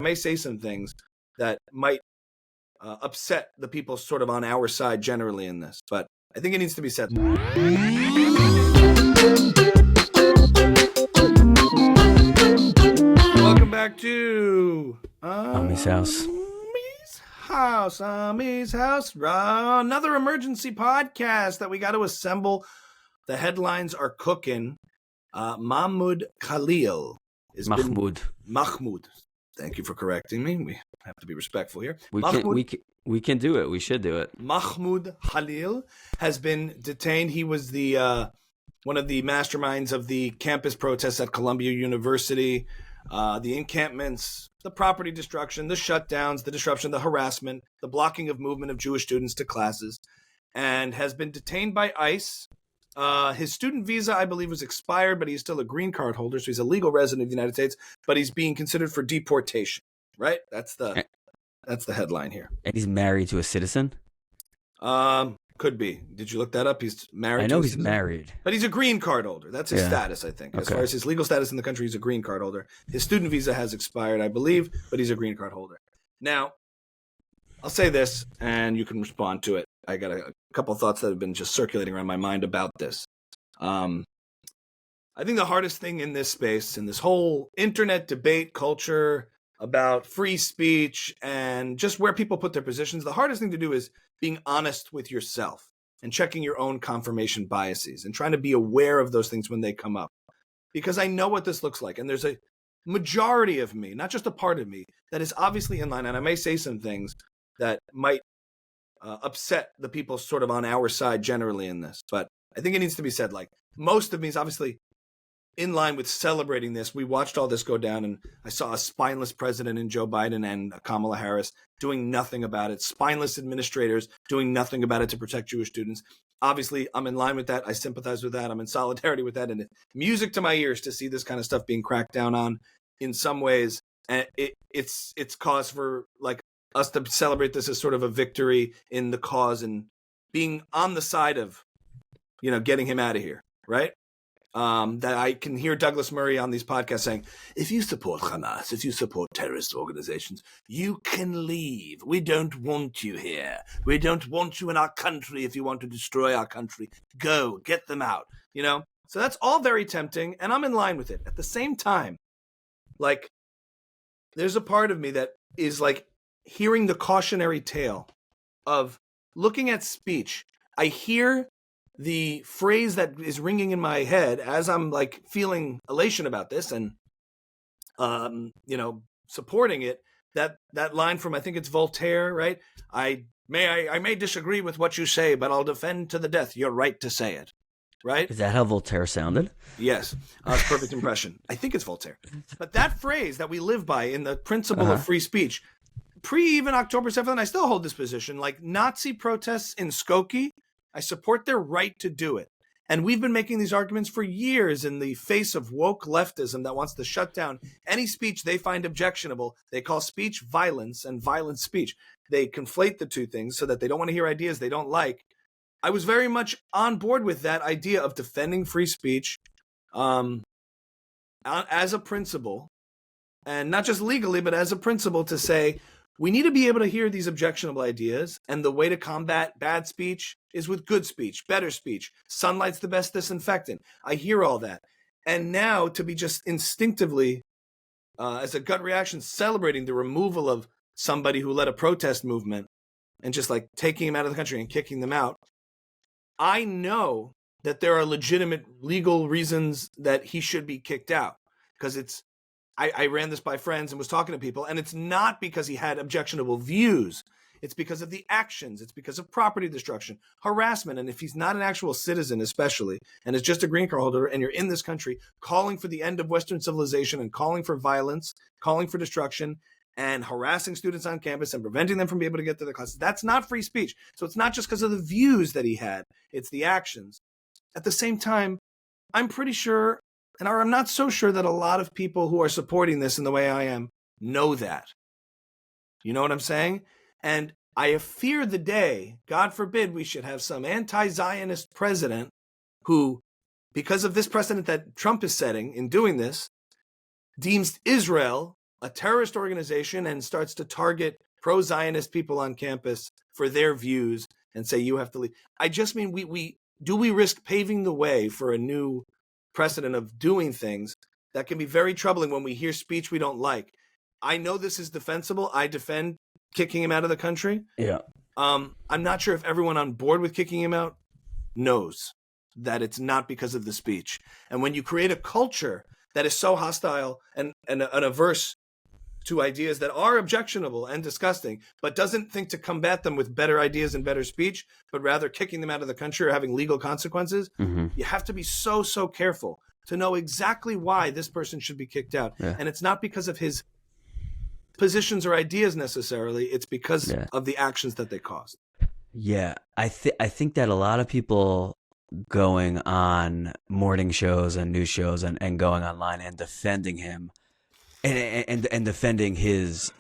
may say some things that might upset the people sort of on our side generally in this, but I think it needs to be said. Welcome back to Ami's house. Ami's house. Another emergency podcast that we got to assemble. The headlines are cooking. Mahmoud Khalil is Mahmoud. Mahmoud. Thank you for correcting me. We have to be respectful here. We can do it. We should do it. Mahmoud Khalil has been detained. He was the one of the masterminds of the campus protests at Columbia University, the encampments, the property destruction, the shutdowns, the disruption, the harassment, the blocking of movement of Jewish students to classes, and has been detained by ICE. His student visa, I believe, was expired, but he's still a green card holder, so he's a legal resident of the United States, but he's being considered for deportation, right? That's the headline here. And he's married to a citizen? Could be. Did you look that up? He's married. I know he's married. But he's a green card holder. That's his status, I think. As far as his legal status in the country, he's a green card holder. His student visa has expired, I believe, but he's a green card holder. Now, I'll say this, and you can respond to it. I got a couple of thoughts that have been just circulating around my mind about this. I think the hardest thing in this space, in this whole internet debate culture about free speech and just where people put their positions, the hardest thing to do is being honest with yourself and checking your own confirmation biases and trying to be aware of those things when they come up. Because I know what this looks like. And there's a majority of me, not just a part of me, that is obviously in line. And I may say some things that might upset the people sort of on our side generally in this. But I think it needs to be said, like, most of me is obviously in line with celebrating this. We watched all this go down, and I saw a spineless president in Joe Biden and Kamala Harris doing nothing about it. Spineless administrators doing nothing about it to protect Jewish students. Obviously, I'm in line with that. I sympathize with that. I'm in solidarity with that. And it's music to my ears to see this kind of stuff being cracked down on in some ways. And it's cause for, like, us to celebrate this as sort of a victory in the cause and being on the side of, you know, getting him out of here, right? That I can hear Douglas Murray on these podcasts saying, if you support Hamas, if you support terrorist organizations, you can leave. We don't want you here. We don't want you in our country. If you want to destroy our country, go, get them out, you know? So that's all very tempting, and I'm in line with it. At the same time, like, there's a part of me that is like hearing the cautionary tale of looking at speech. I hear the phrase that is ringing in my head as I'm like feeling elation about this and, you know, supporting it. That line from, I think it's Voltaire, right? I may disagree with what you say, but I'll defend to the death your right to say it, right? Is that how Voltaire sounded? Yes, perfect impression. I think it's Voltaire. But that phrase that we live by in the principle of free speech, even October 7th, and I still hold this position, like Nazi protests in Skokie, I support their right to do it. And we've been making these arguments for years in the face of woke leftism that wants to shut down any speech they find objectionable. They call speech violence and violent speech. They conflate the two things so that they don't want to hear ideas they don't like. I was very much on board with that idea of defending free speech as a principle, and not just legally, but as a principle, to say, we need to be able to hear these objectionable ideas, and the way to combat bad speech is with good speech, better speech. Sunlight's the best disinfectant. I hear all that. And now to be just instinctively, as a gut reaction, celebrating the removal of somebody who led a protest movement and just like taking him out of the country and kicking them out, I know that there are legitimate legal reasons that he should be kicked out, because I ran this by friends and was talking to people, and it's not because he had objectionable views. It's because of the actions. It's because of property destruction, harassment. And if he's not an actual citizen, especially, and is just a green card holder, and you're in this country calling for the end of Western civilization and calling for violence, calling for destruction, and harassing students on campus and preventing them from being able to get to their classes, that's not free speech. So it's not just because of the views that he had. It's the actions. At the same time, I'm pretty sure, and I'm not so sure that a lot of people who are supporting this in the way I am know that. You know what I'm saying? And I fear the day, God forbid, we should have some anti-Zionist president who, because of this precedent that Trump is setting in doing this, deems Israel a terrorist organization and starts to target pro-Zionist people on campus for their views and say you have to leave. I just mean we risk paving the way for a new precedent of doing things that can be very troubling when we hear speech we don't like. I know this is defensible. I defend kicking him out of the country. Yeah. I'm not sure if everyone on board with kicking him out knows that it's not because of the speech. And when you create a culture that is so hostile and averse to ideas that are objectionable and disgusting, but doesn't think to combat them with better ideas and better speech, but rather kicking them out of the country or having legal consequences, you have to be so careful to know exactly why this person should be kicked out. Yeah. And it's not because of his positions or ideas necessarily. It's because of the actions that they caused. Yeah, I think that a lot of people going on morning shows and news shows and going online and defending him and defending his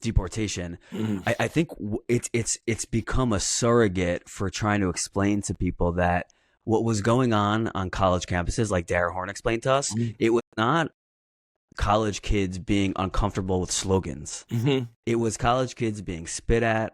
deportation, I think it's become a surrogate for trying to explain to people that what was going on college campuses, like Dara Horn explained to us, it was not college kids being uncomfortable with slogans. It was college kids being spit at,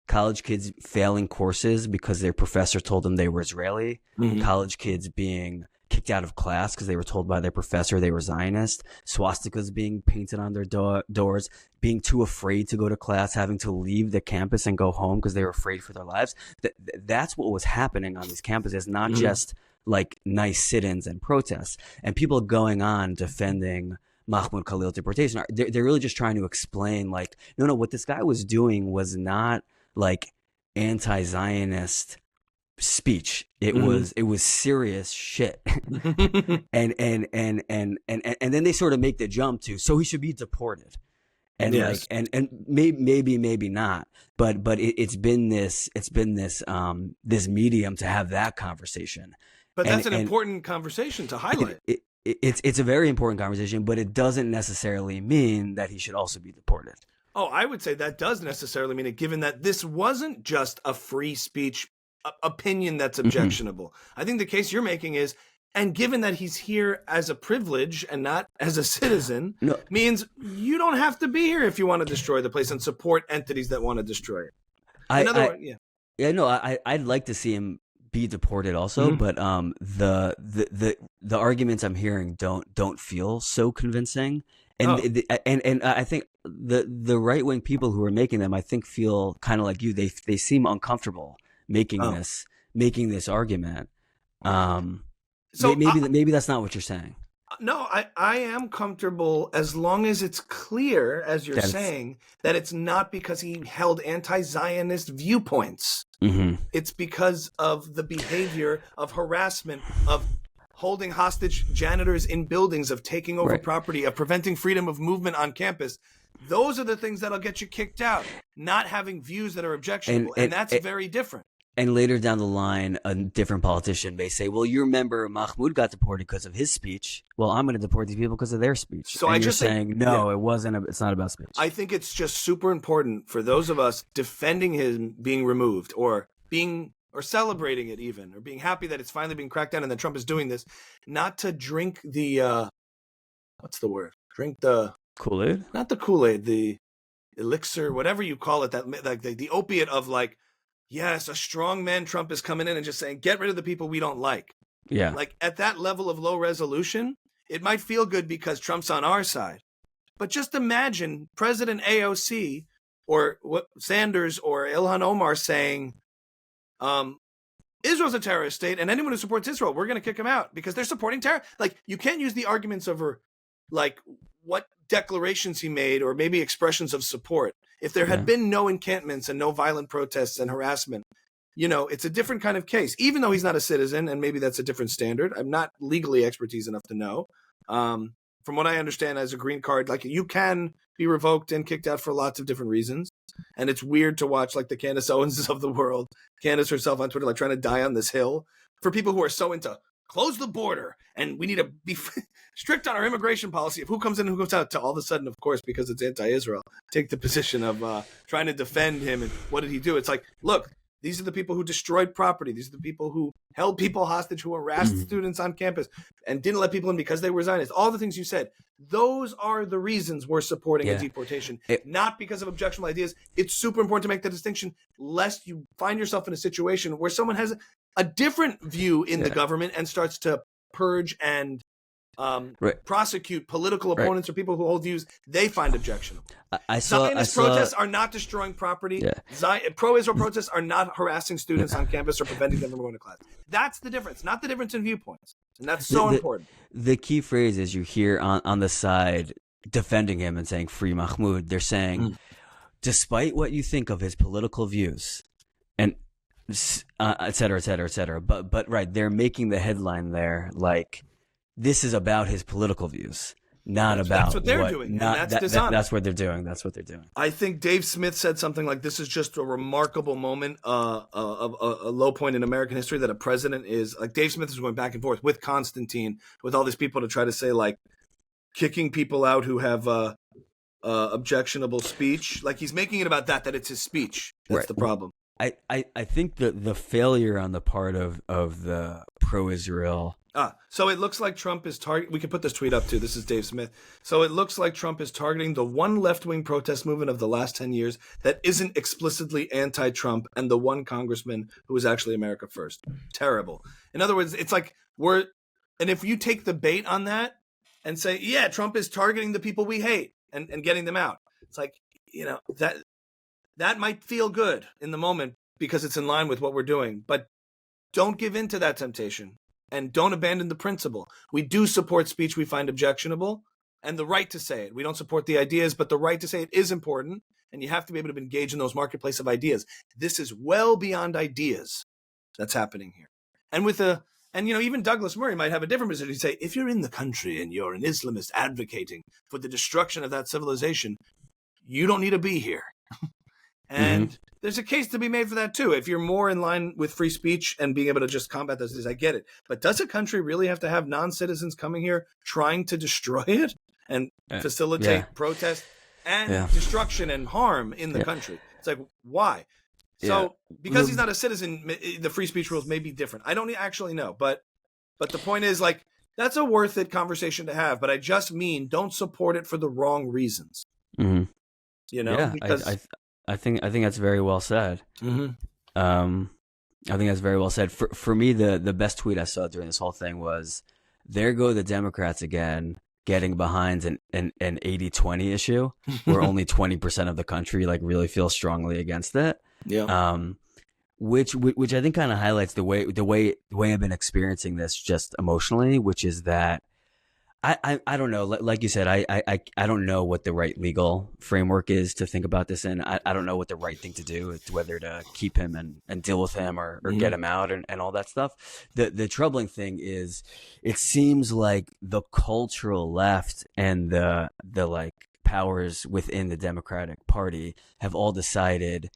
college kids failing courses because their professor told them they were Israeli, college kids being kicked out of class because they were told by their professor they were Zionist, swastikas being painted on their doors, being too afraid to go to class, having to leave the campus and go home because they were afraid for their lives. That's what was happening on these campuses, not just like nice sit-ins and protests. And people going on defending Mahmoud Khalil deportation, they're really just trying to explain, like, no, what this guy was doing was not like anti-Zionist speech. It was serious shit. and then they sort of make the jump to, so he should be deported. And like and maybe not, but it's been this medium to have that conversation. But that's an important conversation to highlight. It's a very important conversation, but it doesn't necessarily mean that he should also be deported. Oh, I would say that does necessarily mean it, given that this wasn't just a free speech opinion that's objectionable. I think the case you're making is, and given that he's here as a privilege and not as a citizen, means you don't have to be here if you want to destroy the place and support entities that want to destroy it. I'd like to see him be deported also, but the arguments I'm hearing don't feel so convincing. And and I think the right wing people who are making them, I think, feel kind of like you. They seem uncomfortable making this argument. So maybe that's not what you're saying. No, I am comfortable as long as it's clear, as you're saying, that it's not because he held anti-Zionist viewpoints. It's because of the behavior of harassment, of holding hostage janitors in buildings, of taking over property, of preventing freedom of movement on campus. Those are the things that'll get you kicked out, not having views that are objectionable. And that's very different. And later down the line, a different politician may say, well, you remember Mahmoud got deported because of his speech. Well, I'm going to deport these people because of their speech. So you're saying, no, it wasn't. It's not about speech. I think it's just super important for those of us defending him being removed or celebrating it even, or being happy that it's finally being cracked down and that Trump is doing this, not to drink the, what's the word? Drink the Kool-Aid? Not the Kool-Aid, the elixir, whatever you call it, that like the opiate of like, yes, a strong man Trump is coming in and just saying, get rid of the people we don't like. Yeah. Like at that level of low resolution, it might feel good because Trump's on our side. But just imagine President AOC or Sanders or Ilhan Omar saying, Israel's a terrorist state, and anyone who supports Israel, we're going to kick them out because they're supporting terror. Like, you can't use the arguments over, like, what declarations he made or maybe expressions of support. If there had been no encampments and no violent protests and harassment, it's a different kind of case, even though he's not a citizen, and maybe that's a different standard. I'm not legally expertise enough to know. From what I understand, as a green card, like, you can be revoked and kicked out for lots of different reasons. And it's weird to watch, like, the Candace Owenses of the world, Candace herself on Twitter, like, trying to die on this hill for people who are so into close the border and we need to be strict on our immigration policy of who comes in and who goes out, to all of a sudden, of course, because it's anti-Israel, take the position of trying to defend him. And what did he do? It's like, look, These are the people who destroyed property. These are the people who held people hostage, who harassed students on campus and didn't let people in because they were Zionists. All the things you said, those are the reasons we're supporting a deportation, not because of objectionable ideas. It's super important to make the distinction, lest you find yourself in a situation where someone has a different view in the government and starts to purge and prosecute political opponents or people who hold views they find objectionable. Zionist protests are not destroying property. Pro-Israel protests are not harassing students on campus or preventing them from going to class. That's the difference, not the difference in viewpoints. And that's so important. The key phrase is you hear on the side defending him and saying, free Mahmoud. They're saying, despite what you think of his political views, and et cetera, et cetera, et cetera. But they're making the headline there like, this is about his political views, not about that's what they're doing. That's what they're doing. That's what they're doing. I think Dave Smith said something like, "This is just a remarkable moment, a low point in American history that a president is like." Dave Smith is going back and forth with Constantine, with all these people to try to say like kicking people out who have objectionable speech. Like he's making it about that it's his speech. That's the problem. I think the failure on the part of the pro-Israel. So it looks like Trump is we can put this tweet up too. This is Dave Smith. So it looks like Trump is targeting the one left-wing protest movement of the last 10 years that isn't explicitly anti-Trump and the one congressman who is actually America First. Terrible. In other words, it's like and if you take the bait on that and say, yeah, Trump is targeting the people we hate and getting them out. It's like, that might feel good in the moment because it's in line with what we're doing, but don't give in to that temptation. And don't abandon the principle. We do support speech we find objectionable and the right to say it. We don't support the ideas, but the right to say it is important. And you have to be able to engage in those marketplace of ideas. This is well beyond ideas that's happening here. And even Douglas Murray might have a different position. He'd say, if you're in the country and you're an Islamist advocating for the destruction of that civilization, you don't need to be here. And there's a case to be made for that too. If you're more in line with free speech and being able to just combat those, I get it. But does a country really have to have non-citizens coming here trying to destroy it and facilitate protest and destruction and harm in the country? It's like, why? So because he's not a citizen, the free speech rules may be different. I don't actually know. But the point is, like, that's a worth it conversation to have. But I just mean don't support it for the wrong reasons. Because I think that's very well said. I think that's very well said. For me, the best tweet I saw during this whole thing was, there go the Democrats again, getting behind an 80-20 issue where only 20% of the country like really feels strongly against it. Which I think kind of highlights the way I've been experiencing this just emotionally, which is that I don't know. Like you said, I don't know what the right legal framework is to think about this in. I don't know what the right thing to do is, whether to keep him and deal with him or get him out and all that stuff. The troubling thing is, it seems like the cultural left and the like powers within the Democratic Party have all decided,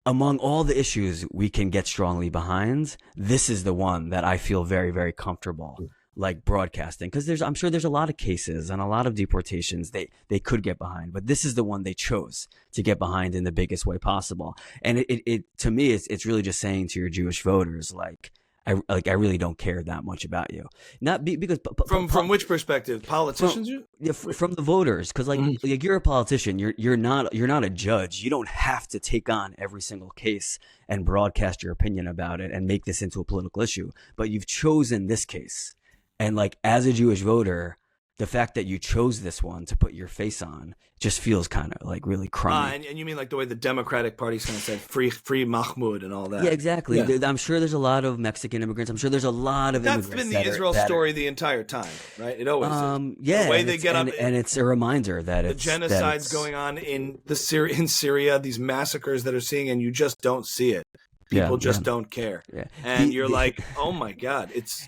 among all the issues we can get strongly behind, this is the one that I feel very, very comfortable like broadcasting, because I'm sure there's a lot of cases and a lot of deportations they could get behind, but this is the one they chose to get behind in the biggest way possible. And it to me, it's really just saying to your Jewish voters, like I really don't care that much about you. Not because from which perspective? Politicians? From the voters, because like you're a politician, you're not a judge. You don't have to take on every single case and broadcast your opinion about it and make this into a political issue. But you've chosen this case. And like, as a Jewish voter, the fact that you chose this one to put your face on just feels kind of like really crummy. And you mean like the way the Democratic Party's kind of said free Mahmoud and all that? Yeah, exactly. Yeah. I'm sure there's a lot of Mexican immigrants. I'm sure there's a lot of immigrants. That's been the Israel story the entire time, right? It always is. Yeah. The way they get up. And it's a reminder that the genocide's going on in Syria, these massacres that are seeing, and you just don't see it. People just don't care. Yeah. And you're like, oh my God, it's...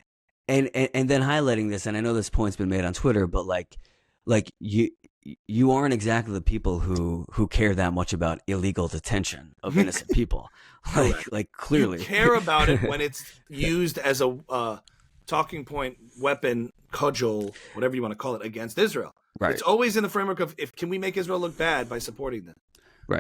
And then highlighting this, and I know this point's been made on Twitter, but like you aren't exactly the people who care that much about illegal detention of innocent people. Like clearly you care about it when it's used as a talking point, weapon, cudgel, whatever you want to call it, against Israel. Right. It's always in the framework of, can we make Israel look bad by supporting them? Right.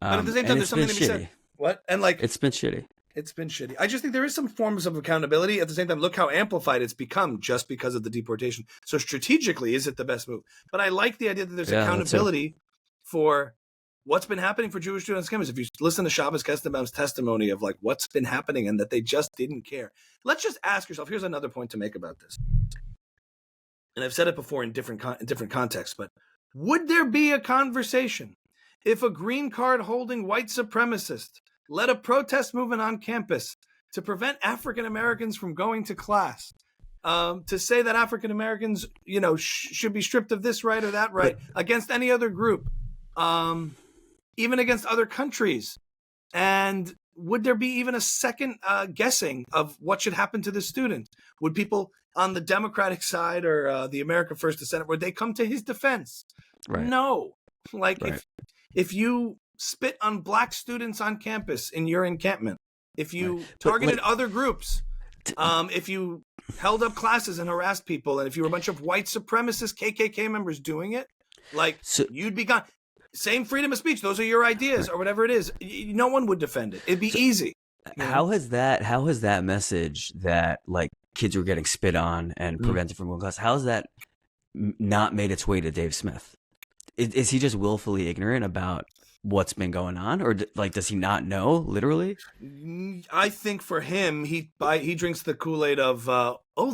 But at the same time, there's something to be said. What? And like, it's been shitty. It's been shitty. I just think there is some forms of accountability. At the same time, look how amplified it's become just because of the deportation. So strategically, is it the best move? But I like the idea that there's accountability for what's been happening for Jewish students on campus. If you listen to Shabbos Kestenbaum's testimony of like what's been happening and that they just didn't care. Let's just ask yourself, here's another point to make about this. And I've said it before in different contexts, but would there be a conversation if a green card holding white supremacist led a protest movement on campus to prevent African Americans from going to class, to say that African Americans, should be stripped of this right or that right against any other group, even against other countries? And would there be even a second guessing of what should happen to the student? Would people on the Democratic side or the America First the Senate, would they come to his defense? Right. No. If you spit on black students on campus in your encampment, if you targeted other groups, if you held up classes and harassed people, and if you were a bunch of white supremacist KKK members doing it, you'd be gone. Same freedom of speech. Those are your ideas or whatever it is. No one would defend it. It'd be easy. How has that message that like kids were getting spit on and prevented from going to class, how has that not made its way to Dave Smith? Is he just willfully ignorant about what's been going on, or does he not know literally? I think for him, he drinks the Kool-Aid of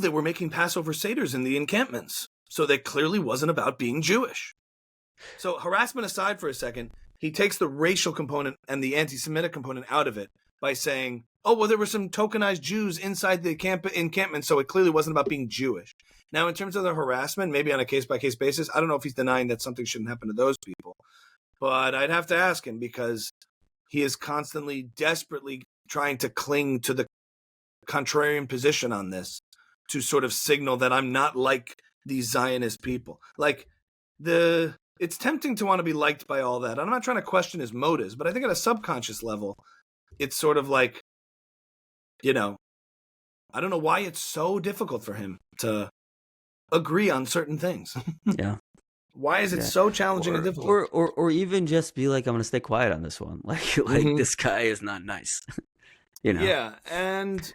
they were making Passover Seders in the encampments, so that clearly wasn't about being Jewish. So harassment aside for a second, he takes the racial component and the anti-Semitic component out of it by saying, there were some tokenized Jews inside the encampment, so it clearly wasn't about being Jewish. Now, in terms of the harassment, maybe on a case-by-case basis, I don't know if he's denying that something shouldn't happen to those people. But I'd have to ask him because he is constantly, desperately trying to cling to the contrarian position on this to sort of signal that I'm not like these Zionist people. It's tempting to want to be liked by all that. I'm not trying to question his motives, but I think at a subconscious level, it's sort of like, I don't know why it's so difficult for him to agree on certain things. Yeah. Why is it so challenging and difficult? Or even just be like, I'm going to stay quiet on this one. This guy is not nice. Yeah, and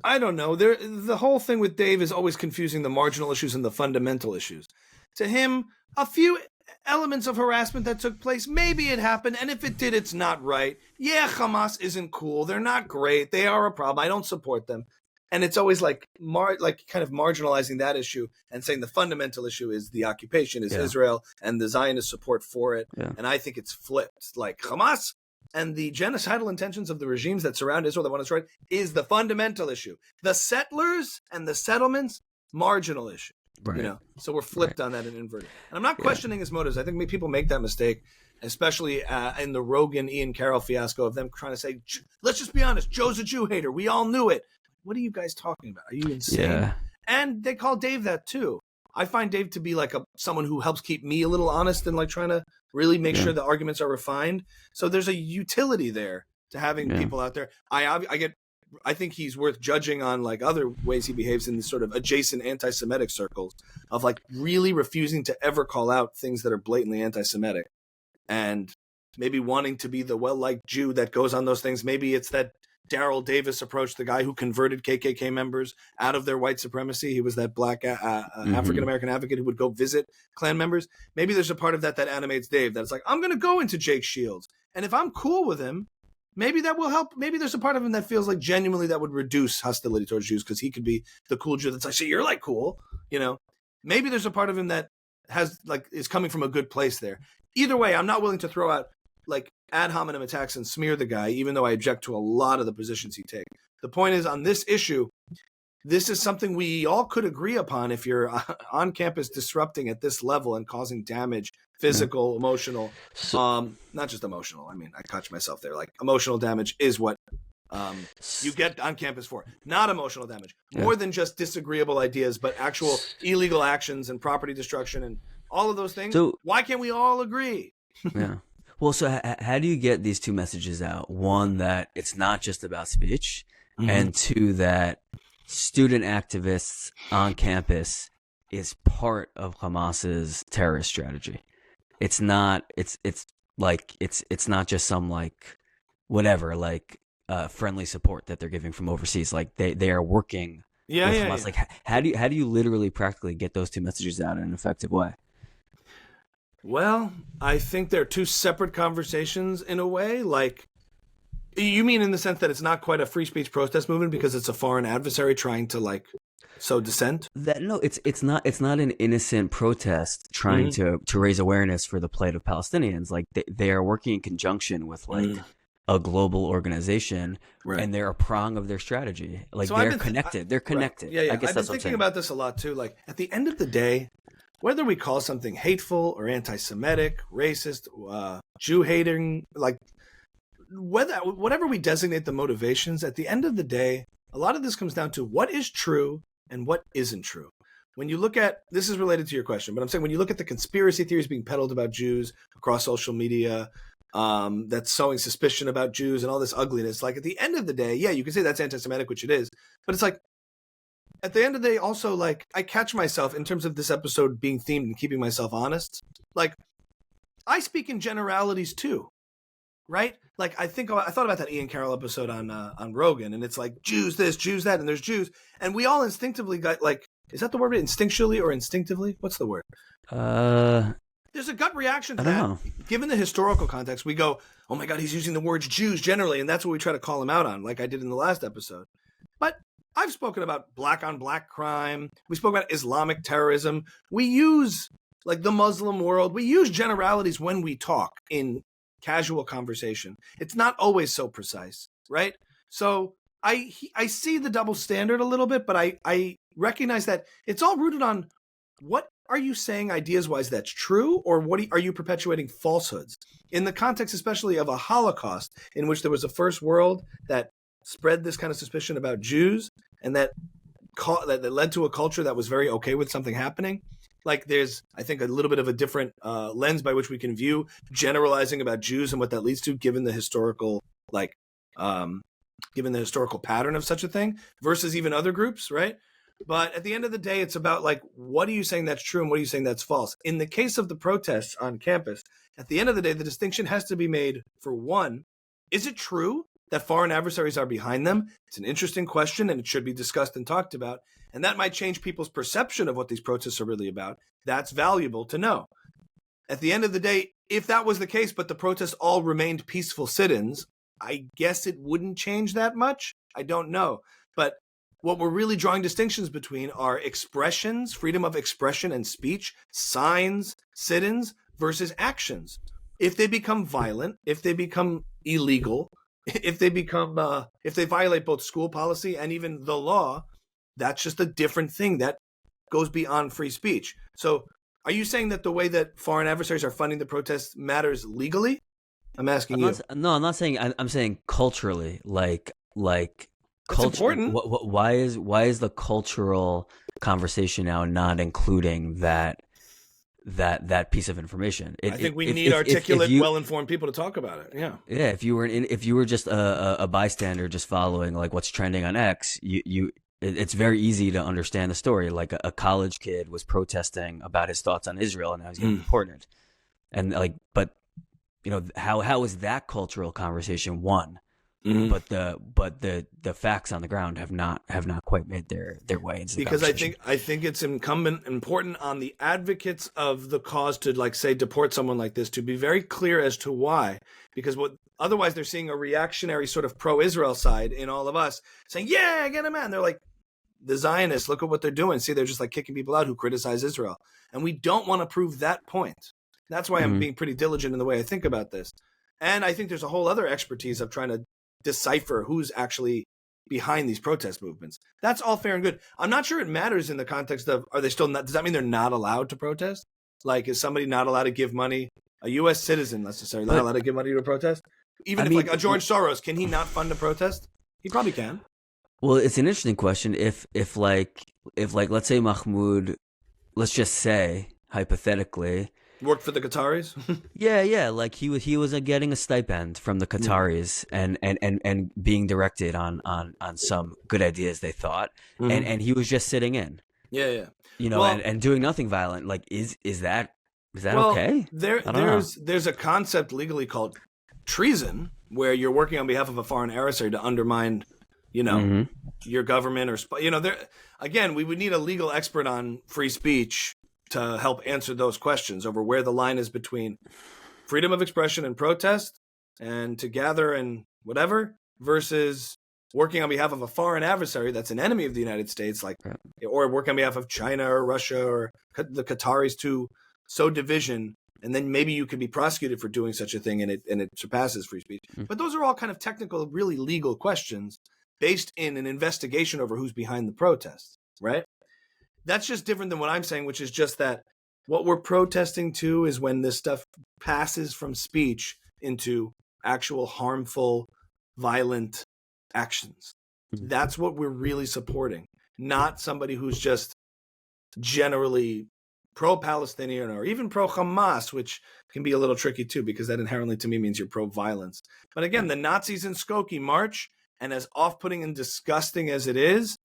I don't know. The whole thing with Dave is always confusing the marginal issues and the fundamental issues. To him, a few elements of harassment that took place, maybe it happened, and if it did, it's not right. Yeah, Hamas isn't cool. They're not great. They are a problem. I don't support them. And it's always kind of marginalizing that issue and saying the fundamental issue is the occupation, is Israel and the Zionist support for it. Yeah. And I think it's flipped. Like Hamas and the genocidal intentions of the regimes that surround Israel that want to destroy it is the fundamental issue. The settlers and the settlements, marginal issue. Right. So we're flipped on that and inverted. And I'm not questioning his motives. I think people make that mistake, especially in the Rogan Ian Carroll fiasco of them trying to say, let's just be honest, Joe's a Jew hater. We all knew it. What are you guys talking about? Are you insane? Yeah. And they call Dave that too. I find Dave to be like someone who helps keep me a little honest and trying to really make sure the arguments are refined. So there's a utility there to having people out there. I think he's worth judging on other ways he behaves in this sort of adjacent anti-Semitic circles of really refusing to ever call out things that are blatantly anti-Semitic and maybe wanting to be the well-liked Jew that goes on those things. Maybe it's that Daryl Davis approach, the guy who converted KKK members out of their white supremacy. He was that black African-American advocate who would go visit Klan members. Maybe there's a part of that animates Dave. That's I'm going to go into Jake Shields. And if I'm cool with him, maybe that will help. Maybe there's a part of him that feels like genuinely that would reduce hostility towards Jews because he could be the cool Jew that's so you're cool. Maybe there's a part of him that has is coming from a good place there. Either way, I'm not willing to throw out ad hominem attacks and smear the guy, even though I object to a lot of the positions he takes. The point is, on this issue, this is something we all could agree upon. If you're on campus disrupting at this level and causing damage, physical, emotional, not just emotional. I mean, I caught myself there. Emotional damage is what you get on campus for. Not emotional damage. More than just disagreeable ideas, but actual illegal actions and property destruction and all of those things. So, why can't we all agree? Yeah. Well, so how do you get these two messages out? One, that it's not just about speech, and two, that student activists on campus is part of Hamas's terrorist strategy. It's not. It's not just some whatever, like friendly support that they're giving from overseas. Like they are working with Hamas. Like how do you literally practically get those two messages out in an effective way? Well, I think they're two separate conversations in a way. Like, you mean in the sense that it's not quite a free speech protest movement because it's a foreign adversary trying to like sow dissent? It's not an innocent protest trying to raise awareness for the plight of Palestinians. Like they are working in conjunction with like a global organization, and they're a prong of their strategy. Like so they're connected. They're connected. Right. Yeah. I guess I've been thinking about this a lot too. Like at the end of the day, whether we call something hateful or anti-Semitic, racist, Jew-hating, like whatever we designate the motivations, at the end of the day, a lot of this comes down to what is true and what isn't true. When you look at, this is related to your question, but I'm saying when you look at the conspiracy theories being peddled about Jews across social media, that's sowing suspicion about Jews and all this ugliness, like at the end of the day, yeah, you can say that's anti-Semitic, which it is, but it's like, at the end of the day, also, like, I catch myself in terms of this episode being themed and keeping myself honest. Like, I speak in generalities too, right? Like, I thought about that Ian Carroll episode on Rogan, and it's like Jews this, Jews that, and there's Jews, and we all instinctively got like, is that the word? Instinctually or instinctively? What's the word? There's a gut reaction to that. Given the historical context, we go, oh my God, he's using the words Jews generally, and that's what we try to call him out on, like I did in the last episode. But I've spoken about black on black crime. We spoke about Islamic terrorism. We use like the Muslim world. We use generalities when we talk in casual conversation. It's not always so precise, right? So I see the double standard a little bit, but I recognize that it's all rooted on what are you saying ideas-wise that's true, or what are you perpetuating falsehoods? In the context especially of a Holocaust in which there was a first world that spread this kind of suspicion about Jews, and that led to a culture that was very okay with something happening. Like there's, I think, a little bit of a different lens by which we can view generalizing about Jews and what that leads to, given the historical, given the historical pattern of such a thing, versus even other groups, right? But at the end of the day, it's about like, what are you saying that's true and what are you saying that's false? In the case of the protests on campus, at the end of the day, the distinction has to be made for one, is it true that foreign adversaries are behind them? It's an interesting question, and it should be discussed and talked about. And that might change people's perception of what these protests are really about. That's valuable to know. At the end of the day, if that was the case, but the protests all remained peaceful sit-ins, I guess it wouldn't change that much. I don't know. But what we're really drawing distinctions between are expressions, freedom of expression and speech, signs, sit-ins, versus actions. If they become violent, if they become illegal, if they violate both school policy and even the law, that's just a different thing that goes beyond free speech. So are you saying that the way that foreign adversaries are funding the protests matters legally? I'm asking you. No, I'm not saying. I'm saying culturally, like culture. Important. Why is the cultural conversation now not including that piece of information? I think we need articulate, well-informed people to talk about it. Yeah. Yeah. If you were just a bystander, just following like what's trending on X, it's very easy to understand the story. Like a college kid was protesting about his thoughts on Israel, and now he's getting deported. And like, but you know, how is that cultural conversation won? Mm-hmm. But the facts on the ground have not quite made their way into the because I think it's important on the advocates of the cause to like say deport someone like this to be very clear as to why, because otherwise they're seeing a reactionary sort of pro-Israel side in all of us saying, yeah, get him out. They're like, the Zionists, look at what they're doing. See, they're just like kicking people out who criticize Israel, and we don't want to prove that point. That's why I'm being pretty diligent in the way I think about this, and I think there's a whole other expertise of trying to decipher who's actually behind these protest movements. That's all fair and good. I'm not sure it matters in the context of, are they still not, does that mean they're not allowed to protest? Like, is somebody not allowed to give money? A U.S. citizen, necessarily, not allowed to give money to a protest? Even if like a George Soros, can he not fund a protest? He probably can. Well, it's an interesting question. If let's say Mahmoud, let's just say, hypothetically, worked for the Qataris? yeah. Like he was getting a stipend from the Qataris and being directed on some good ideas they thought, and he was just sitting in. Yeah. You know, and doing nothing violent. Like is that okay? There's a concept legally called treason, where you're working on behalf of a foreign adversary to undermine, your government or, again, we would need a legal expert on free speech to help answer those questions over where the line is between freedom of expression and protest and to gather and whatever versus working on behalf of a foreign adversary that's an enemy of the United States, or working on behalf of China or Russia or the Qataris to sow division, and then maybe you could be prosecuted for doing such a thing and it surpasses free speech. But those are all kind of technical, really legal questions based in an investigation over who's behind the protests, right? That's just different than what I'm saying, which is just that what we're protesting to is when this stuff passes from speech into actual harmful, violent actions. That's what we're really supporting, not somebody who's just generally pro-Palestinian or even pro-Hamas, which can be a little tricky too, because that inherently to me means you're pro-violence. But again, the Nazis in Skokie march, and as off-putting and disgusting as it is,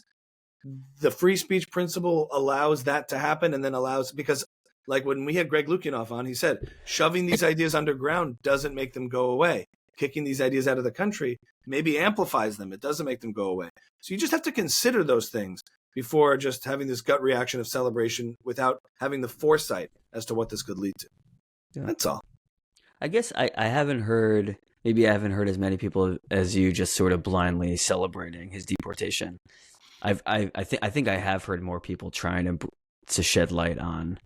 the free speech principle allows that to happen, and then allows, because like when we had Greg Lukianoff on, he said, shoving these ideas underground doesn't make them go away. Kicking these ideas out of the country maybe amplifies them. It doesn't make them go away. So you just have to consider those things before just having this gut reaction of celebration without having the foresight as to what this could lead to. Yeah. That's all. I guess I haven't heard, maybe I haven't heard as many people as you just sort of blindly celebrating his deportation. I think I have heard more people trying to shed light on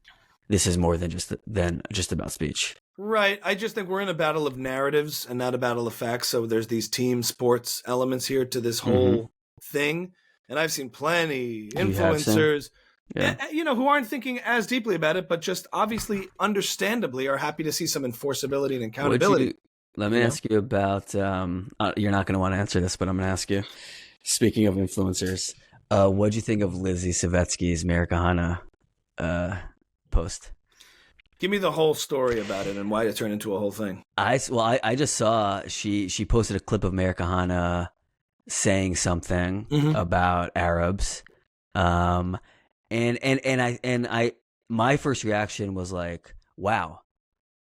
this is more than just about speech. Right. I just think we're in a battle of narratives and not a battle of facts. So there's these team sports elements here to this whole thing. And I've seen plenty influencers, who aren't thinking as deeply about it, but just obviously, understandably, are happy to see some enforceability and accountability. Let me ask you about, you're not going to want to answer this, but I'm going to ask you, speaking of influencers, what'd you think of Lizzy Savestsky's Mayor Kahana post? Give me the whole story about it and why it turned into a whole thing. I just saw she posted a clip of Mayor Kahana saying something about Arabs, and my first reaction was like, wow,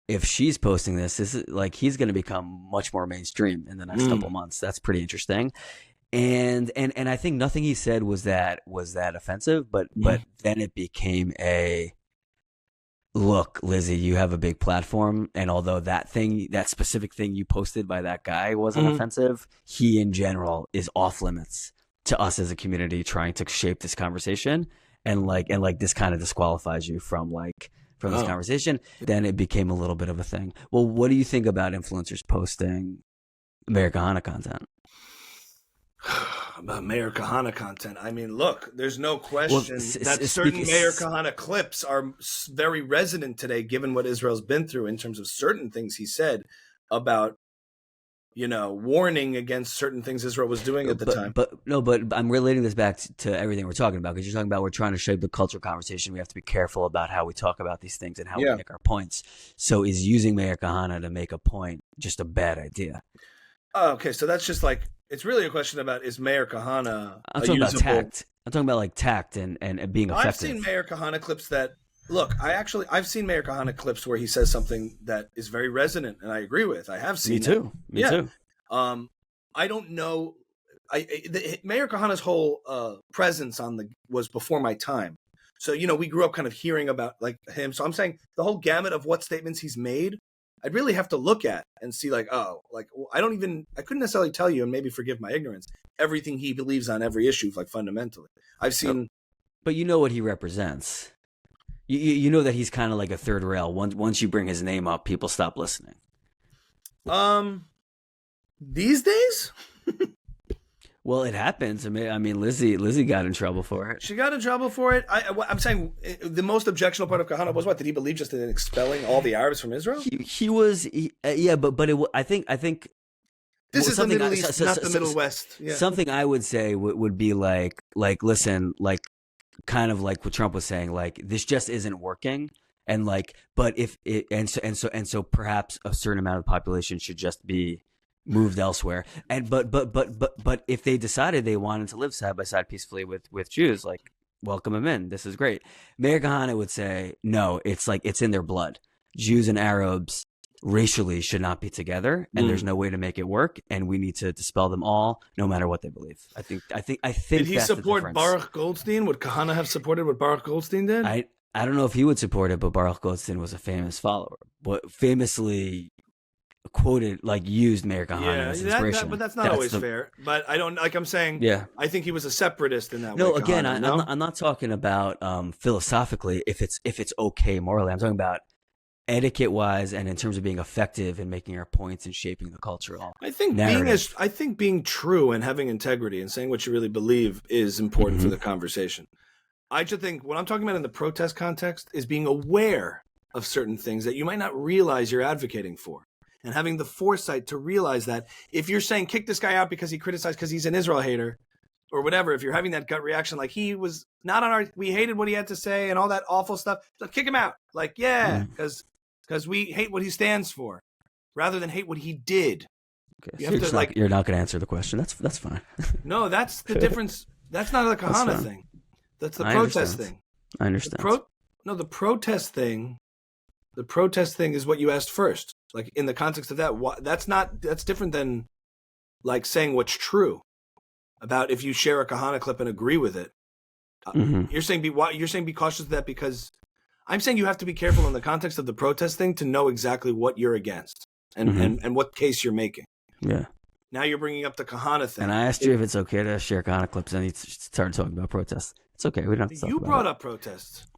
if she's posting this is like he's going to become much more mainstream in the next couple months. That's pretty interesting. And I think nothing he said was that offensive, but then it became a look, Lizzy, you have a big platform, and although that specific thing you posted by that guy wasn't offensive, he in general is off limits to us as a community trying to shape this conversation, and this kind of disqualifies you from this conversation. Then it became a little bit of a thing. Well, what do you think about influencers posting Mayor Kahana content? About Mayor Kahana content. I mean, look, there's no question that certain Mayor Kahana clips are very resonant today, given what Israel's been through in terms of certain things he said about, warning against certain things Israel was doing at the time. But I'm relating this back to everything we're talking about, because you're talking about we're trying to shape the cultural conversation. We have to be careful about how we talk about these things and how we make our points. So is using Mayor Kahana to make a point just a bad idea? Oh, okay, so that's just like, it's really a question about, is Mayor Kahana I'm talking about tact. I'm talking about tact and being effective. I've seen Mayor Kahana clips that, look, I've seen Mayor Kahana clips where he says something that is very resonant and I agree with. I have seen Me too. Me too. I don't know. Mayor Kahana's whole presence was before my time. So, we grew up kind of hearing about him. So I'm saying the whole gamut of what statements he's made, I'd really have to look at and see I couldn't necessarily tell you, and maybe forgive my ignorance, everything he believes on every issue, fundamentally. I've seen. But you know what he represents. You know that he's kind of like a third rail. Once you bring his name up, people stop listening. These days? Well, it happens. I mean, Lizzy got in trouble for it. She got in trouble for it. I'm saying the most objectionable part of Kahana was what? Did he believe just in expelling all the Arabs from Israel? He was, but I think this is the Middle East, not the Middle West. Yeah. Something I would say would be listen, kind of like what Trump was saying, this just isn't working, and but if it and so perhaps a certain amount of the population should just be moved elsewhere. And but if they decided they wanted to live side by side peacefully with Jews, welcome them in. This is great. Mayor Kahana would say, no, it's in their blood. Jews and Arabs racially should not be together, and there's no way to make it work, and we need to dispel them all, no matter what they believe. I think. Did he support Baruch Goldstein? Would Kahana have supported what Baruch Goldstein did? I don't know if he would support it, but Baruch Goldstein was a famous follower, but famously quoted, like, used Meir Kahana as inspiration. But that's not always fair. But I don't, like I'm saying, I think he was a separatist in that way. No, again, I'm not talking about philosophically if it's okay morally. I'm talking about etiquette wise and in terms of being effective in making our points and shaping the cultural narrative. I think being true and having integrity and saying what you really believe is important for the conversation. I just think what I'm talking about in the protest context is being aware of certain things that you might not realize you're advocating for, and having the foresight to realize that if you're saying kick this guy out because he criticized because he's an Israel hater or whatever, if you're having that gut reaction, like he was not on our, we hated what he had to say and all that awful stuff, so kick him out. Like, because we hate what he stands for, rather than hate what he did. Okay, you're not going to answer the question. That's fine. No, that's the difference. That's not a Kahana thing. That's the protest thing. I understand. The protest thing. The protest thing is what you asked first. Like in the context of that, that's different than like saying what's true about if you share a Kahana clip and agree with it. You're saying be cautious of that because. I'm saying you have to be careful in the context of the protest thing to know exactly what you're against and what case you're making. Yeah. Now you're bringing up the Kahana thing. And I asked you if it's okay to share Kahana clips, and you started talking about protests. It's okay. We don't have to talk You about brought it. up protests.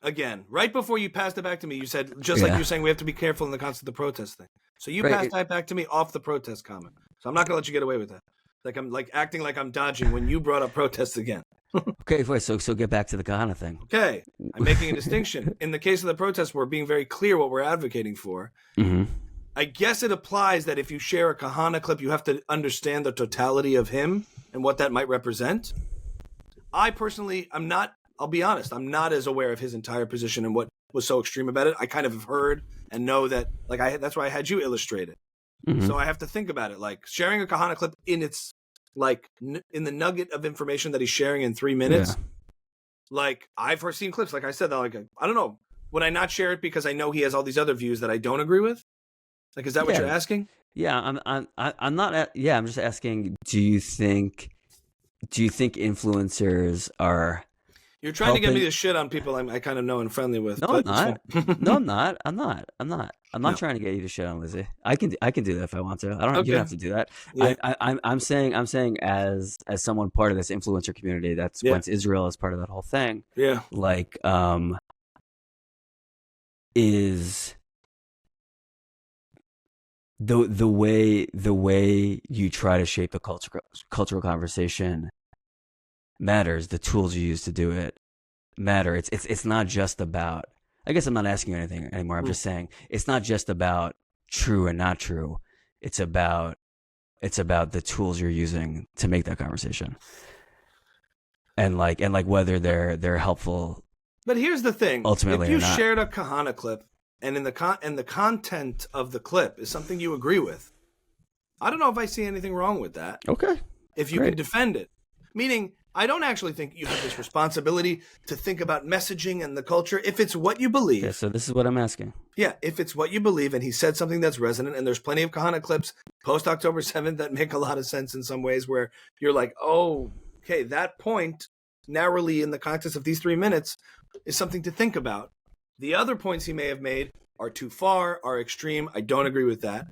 Again, right before you passed it back to me, you said, just like you're saying, we have to be careful in the context of the protest thing. So you passed that back to me off the protest comment. So I'm not going to let you get away with that. Like I'm acting like I'm dodging when you brought up protests again. Okay, wait, so get back to the Kahana thing. Okay, I'm making a distinction. In the case of the protest, we're being very clear what we're advocating for. I guess it applies that if you share a Kahana clip, you have to understand the totality of him and what that might represent. I personally, I'll be honest, I'm not as aware of his entire position and what was so extreme about it. I kind of have heard and know that, like, that's why I had you illustrate it. So I have to think about it. Like, sharing a Kahana clip in its like in the nugget of information that he's sharing in 3 minutes, like I've foreseen clips, like I said, that like I don't know, would I not share it because I know he has all these other views that I don't agree with? Like, is that what you're asking? Yeah, I'm not. I'm just asking. Do you think influencers are? You're trying to get me to shit on people I kind of know and friendly with. No, I'm not. No, I'm not. I'm not trying to get you to shit on Lizzy. I can do that if I want to. I don't. You don't have to do that. Yeah. I'm saying as someone part of this influencer community that's went to Israel as part of that whole thing. Yeah. Like, is the way you try to shape the cultural conversation matters. The tools you use to do it matter. It's not just about. I guess I'm not asking you anything anymore. I'm just saying it's not just about true and not true. It's about the tools you're using to make that conversation, and whether they're helpful. But here's the thing: ultimately, if you shared a Kahana clip and in the content of the clip is something you agree with, I don't know if I see anything wrong with that. Okay, if you can defend it, meaning. I don't actually think you have this responsibility to think about messaging and the culture if it's what you believe. Yeah, so this is what I'm asking. Yeah, if it's what you believe and he said something that's resonant, and there's plenty of Kahana clips post-October 7th that make a lot of sense in some ways where you're like, oh, okay, that point narrowly in the context of these 3 minutes is something to think about. The other points he may have made are too far, are extreme. I don't agree with that.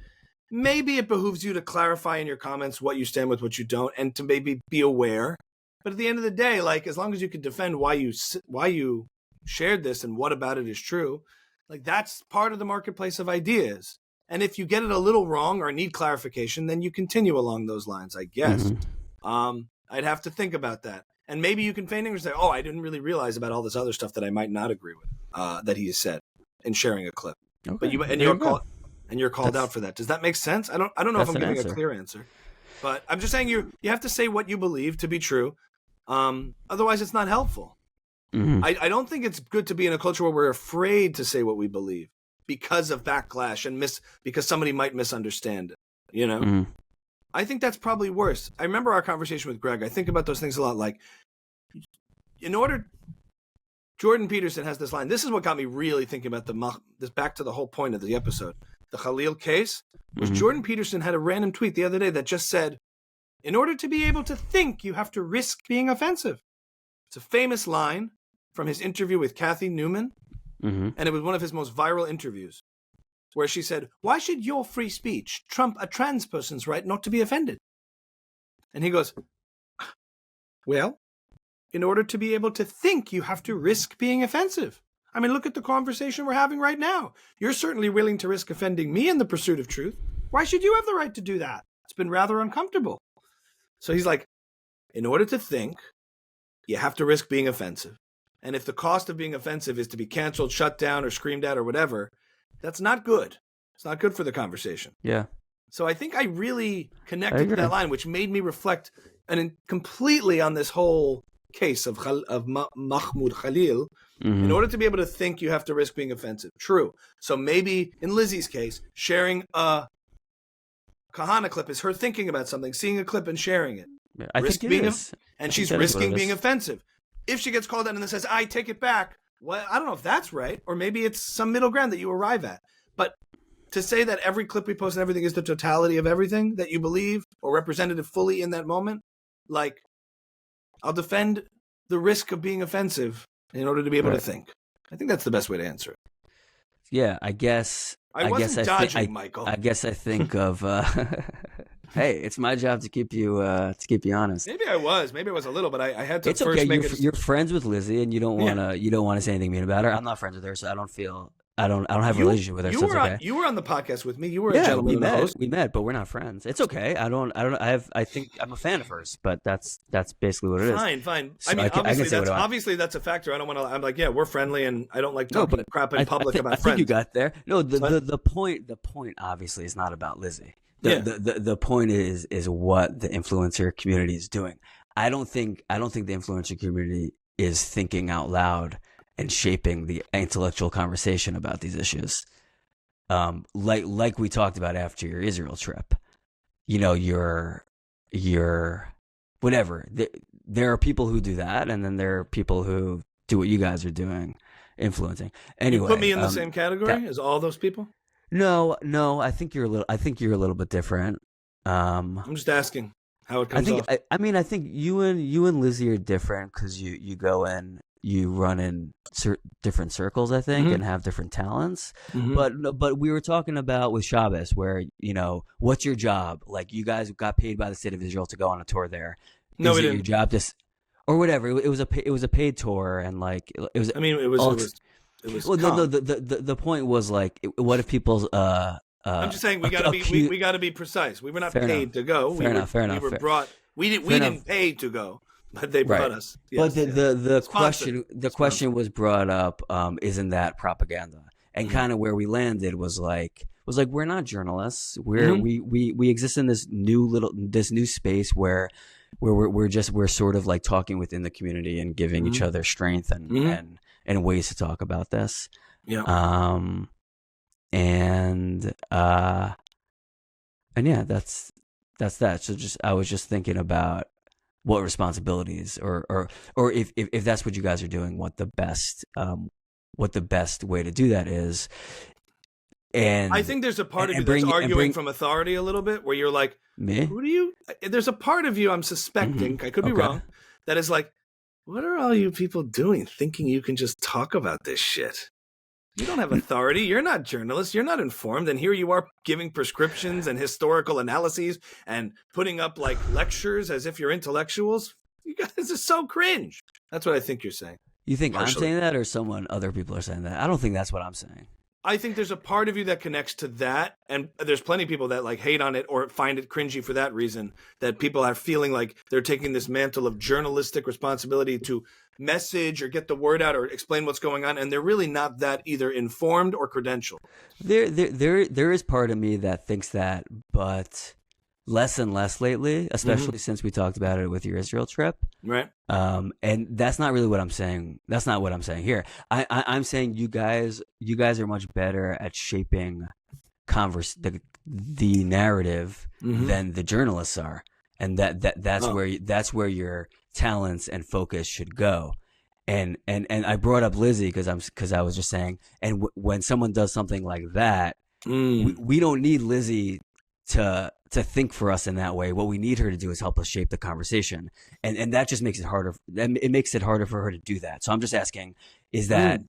Maybe it behooves you to clarify in your comments what you stand with, what you don't, and to maybe be aware. But at the end of the day, like, as long as you can defend why you shared this and what about it is true, like, that's part of the marketplace of ideas. And if you get it a little wrong or need clarification, then you continue along those lines, I guess. I'd have to think about that. And maybe you can feign English and say, oh, I didn't really realize about all this other stuff that I might not agree with, that he has said in sharing a clip. Okay. But you're called out for that. Does that make sense? I don't know if I'm giving a clear answer. But I'm just saying you have to say what you believe to be true. Otherwise, it's not helpful. I don't think it's good to be in a culture where we're afraid to say what we believe because of backlash and because somebody might misunderstand it. You know, I think that's probably worse. I remember our conversation with Greg. I think about those things a lot. Like, in order Jordan Peterson has this line. This is what got me really thinking about this. Back to the whole point of the episode. The Khalil case was Jordan Peterson had a random tweet the other day that just said, in order to be able to think, you have to risk being offensive. It's a famous line from his interview with Kathy Newman. And it was one of his most viral interviews where she said, why should your free speech trump a trans person's right not to be offended? And he goes, well, in order to be able to think, you have to risk being offensive. I mean, look at the conversation we're having right now. You're certainly willing to risk offending me in the pursuit of truth. Why should you have the right to do that? It's been rather uncomfortable. So he's like, in order to think, you have to risk being offensive. And if the cost of being offensive is to be canceled, shut down, or screamed at or whatever, that's not good. It's not good for the conversation. Yeah. So I think I really connected to that line, which made me reflect completely on this whole case of Mahmoud Khalil. In order to be able to think, you have to risk being offensive. True. So maybe in Lizzy's case, sharing a Kahana clip is her thinking about something, seeing a clip and sharing it. Yeah, I think it is. And she's risking being offensive. If she gets called out and then says, I take it back, well, I don't know if that's right, or maybe it's some middle ground that you arrive at. But to say that every clip we post and everything is the totality of everything that you believe or representative fully in that moment, like, I'll defend the risk of being offensive in order to be able to think. I think that's the best way to answer it. Yeah, I guess. I wasn't dodging, Michael. I guess I think of. Hey, it's my job to keep you honest. Maybe I was a little, but I had to. It's first okay. Make you're friends with Lizzy, and you don't want to say anything mean about her. I'm not friends with her, so I don't have a relationship with her. So it's okay. You were on the podcast with me. You were a gentleman. We met, but we're not friends. It's okay. I think I'm a fan of hers, but that's basically what it is. Fine. So I mean, I obviously that's a factor. I don't want to. I'm like, yeah, we're friendly, and I don't like talking crap in public about friends. I think you got there. No, the point obviously is not about Lizzy. The point is what the influencer community is doing. I don't think the influencer community is thinking out loud and shaping the intellectual conversation about these issues. Like we talked about after your Israel trip. You know, your whatever. There are people who do that, and then there are people who do what you guys are doing, influencing. Anyway, you put me in the same category as all those people? No. I think you're a little bit different. I'm just asking how it comes off. I think you and Lizzy are different because you go in, you run in different circles, I think, and have different talents. But we were talking about with Shabbos, where what's your job? Like, you guys got paid by the state of Israel to go on a tour there. No, we didn't. Your job or whatever. It was a paid tour, and like it was. I mean, it was. Well, the point was, like, what if people's I'm just saying we got to be precise. We were not paid to go. Fair enough. We were brought. We didn't pay to go, but they brought us. Yes, but the question was brought up. Isn't that propaganda? And kind of where we landed was like we're not journalists. We exist in this new space where we're sort of like talking within the community and giving each other strength and ways to talk about this. Yeah. And yeah, that's that. So I was just thinking about what responsibilities or if that's what you guys are doing, what the best way to do that is. And I think there's a part of you that's arguing from authority a little bit, where you're like, me? Who do you? There's a part of you, I'm suspecting, I could be wrong, that is like, what are all you people doing, thinking you can just talk about this shit? You don't have authority. You're not journalists. You're not informed. And here you are giving prescriptions and historical analyses and putting up like lectures as if you're intellectuals. You guys are so cringe. That's what I think you're saying. You think I'm saying that, or other people are saying that? I don't think that's what I'm saying. I think there's a part of you that connects to that, and there's plenty of people that like hate on it or find it cringy for that reason, that people are feeling like they're taking this mantle of journalistic responsibility to message or get the word out or explain what's going on, and they're really not that either informed or credentialed. There is part of me that thinks that, but less and less lately, especially since we talked about it with your Israel trip. Right. And that's not really what I'm saying. That's not what I'm saying here. I'm saying you guys are much better at shaping the narrative than the journalists are. And that's where your talents and focus should go. and I brought up Lizzy because I was just saying, and when someone does something like that, we don't need Lizzy to think for us in that way. What we need her to do is help us shape the conversation, and that just makes it harder. It makes it harder for her to do that. So I'm just asking, is that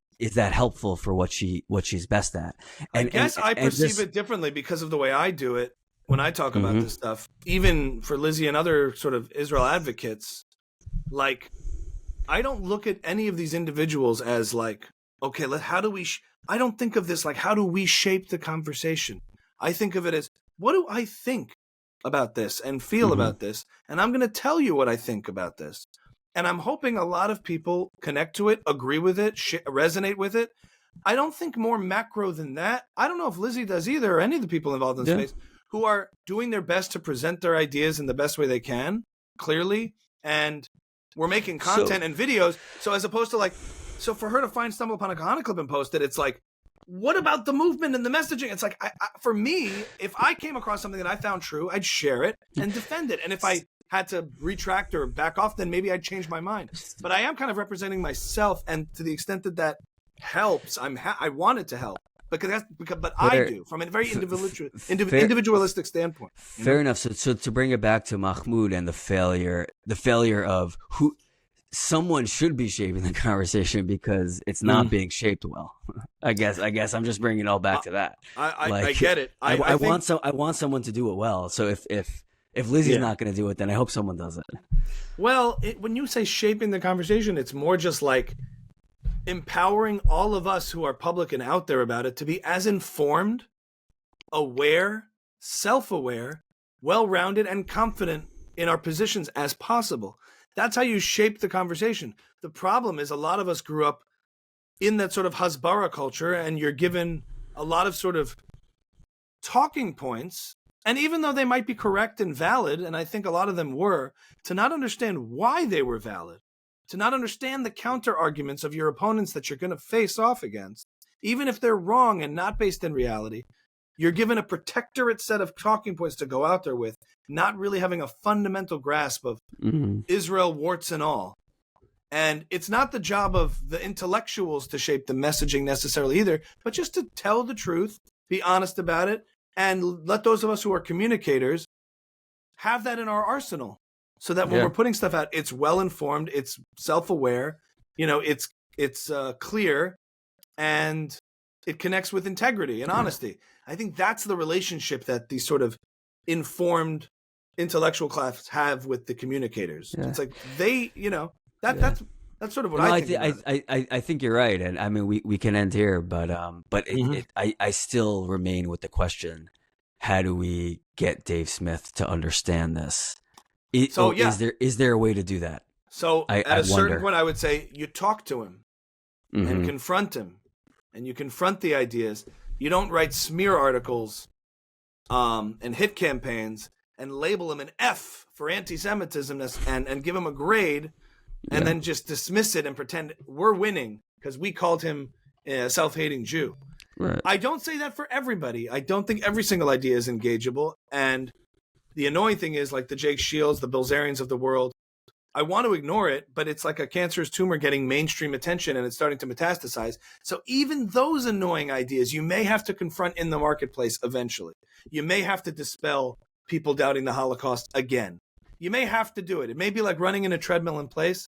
helpful for what she's best at? And I guess I perceive it differently because of the way I do it when I talk about this stuff. Even for Lizzy and other sort of Israel advocates, like, I don't look at any of these individuals as like, okay, how do we? I don't think of this like, how do we shape the conversation? I think of it as, what do I think about this and feel about this? And I'm going to tell you what I think about this. And I'm hoping a lot of people connect to it, agree with it, resonate with it. I don't think more macro than that. I don't know if Lizzy does either, or any of the people involved in the space who are doing their best to present their ideas in the best way they can, clearly. And we're making content and videos. So as opposed to like, so for her to stumble upon a Kahana clip and post it, it's like, what about the movement and the messaging? It's like, for me, if I came across something that I found true, I'd share it and defend it. And if I had to retract or back off, then maybe I'd change my mind. But I am kind of representing myself, and to the extent that that helps, I want it to help. But I do from a very individualistic standpoint. Fair enough. So to bring it back to Mahmoud and the failure of who someone should be shaping the conversation because it's not being shaped well. I guess I'm just bringing it all back to that. I get it. I want someone to do it well. So if Lizzy's not going to do it, then I hope someone does it. Well, when you say shaping the conversation, it's more just like empowering all of us who are public and out there about it to be as informed, aware, self-aware, well-rounded, and confident in our positions as possible. That's how you shape the conversation. The problem is a lot of us grew up in that sort of hasbara culture, and you're given a lot of sort of talking points. And even though they might be correct and valid, and I think a lot of them were, to not understand why they were valid, to not understand the counter arguments of your opponents that you're going to face off against, even if they're wrong and not based in reality, you're given a protectorate set of talking points to go out there with, not really having a fundamental grasp of Israel, warts and all. And it's not the job of the intellectuals to shape the messaging necessarily either, but just to tell the truth, be honest about it, and let those of us who are communicators have that in our arsenal. So that when we're putting stuff out, it's well-informed, it's self-aware, it's clear, and it connects with integrity and honesty. I think that's the relationship that these sort of informed intellectual class have with the communicators. It's like they, that's sort of what I think. I think you're right, and I mean we can end here, but I still remain with the question: how do we get Dave Smith to understand this? Is there a way to do that? So at a certain point, I would say you talk to him and confront him, and you confront the ideas. You don't write smear articles and hit campaigns and label him an F for anti-Semitism and give him a grade and then just dismiss it and pretend we're winning because we called him a self-hating Jew. Right. I don't say that for everybody. I don't think every single idea is engageable. And the annoying thing is, like the Jake Shields, the Bilzerians of the world, I want to ignore it, but it's like a cancerous tumor getting mainstream attention and it's starting to metastasize. So even those annoying ideas, you may have to confront in the marketplace eventually. You may have to dispel people doubting the Holocaust again. You may have to do it. It may be like running in a treadmill in place.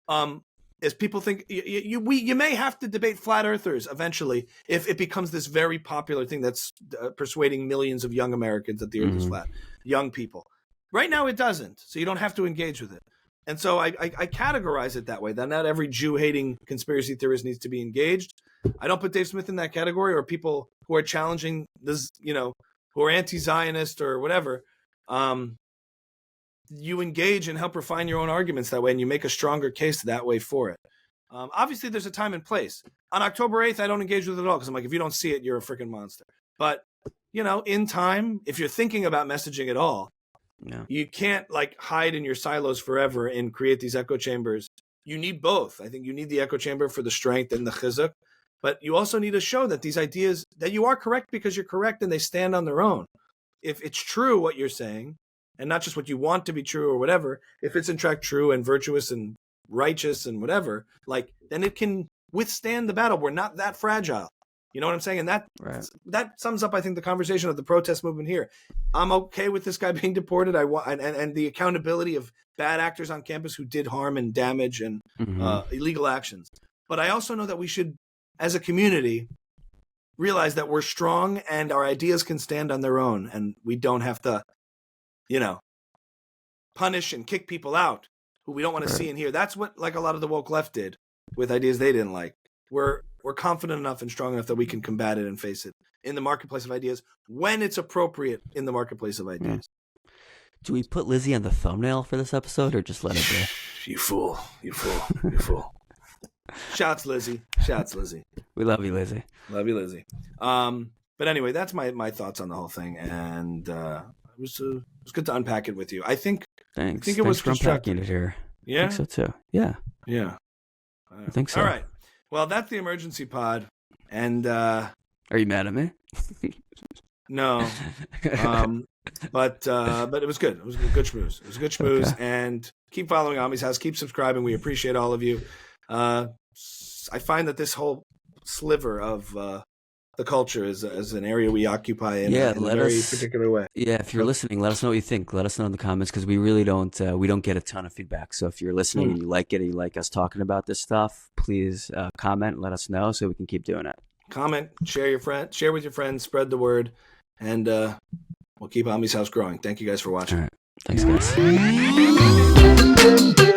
As people think, you may have to debate flat earthers eventually if it becomes this very popular thing that's persuading millions of young Americans that the earth is flat, young people. Right now it doesn't, so you don't have to engage with it. And so I categorize it that way, that not every Jew-hating conspiracy theorist needs to be engaged. I don't put Dave Smith in that category, or people who are challenging this, who are anti-Zionist or whatever. You engage and help refine your own arguments that way, and you make a stronger case that way for it. Obviously, there's a time and place. On October 8th, I don't engage with it at all because I'm like, if you don't see it, you're a freaking monster. But, in time, if you're thinking about messaging at all, you can't hide in your silos forever and create these echo chambers. You need both. I think you need the echo chamber for the strength and the chizuk, but you also need to show that these ideas, that you are correct because you're correct and they stand on their own. If it's true what you're saying, and not just what you want to be true or whatever, if it's in fact true and virtuous and righteous and whatever, like, then it can withstand the battle. We're not that fragile. You know what I'm saying? And that sums up, I think, the conversation of the protest movement here. I'm okay with this guy being deported. I want and the accountability of bad actors on campus who did harm and damage and illegal actions. But I also know that we should, as a community, realize that we're strong and our ideas can stand on their own, and we don't have to, punish and kick people out who we don't want to see and hear. That's what, like, a lot of the woke left did with ideas they didn't like. We're confident enough and strong enough that we can combat it and face it in the marketplace of ideas when it's appropriate in the marketplace of ideas. Do we put Lizzy on the thumbnail for this episode or just let it be? You fool. Shouts, Lizzy. We love you, Lizzy. Love you, Lizzy. But anyway, that's my thoughts on the whole thing, and it was good to unpack it with you. Thanks. I think it was for unpacking it here. Yeah, I think so too. Yeah. I think so. All right. Well, that's the emergency pod, and are you mad at me? No. But it was good. It was a good schmooze. It was a good schmooze, and keep following Ami's House. Keep subscribing. We appreciate all of you. I find that this whole sliver of the culture is an area we occupy in a very particular way. Yeah, if you're listening, let us know what you think. Let us know in the comments, because we really don't get a ton of feedback. So if you're listening and you like it and you like us talking about this stuff, please comment and let us know so we can keep doing it. Comment, share with your friends, spread the word, and we'll keep Ami's House growing. Thank you guys for watching. All right. Thanks, guys.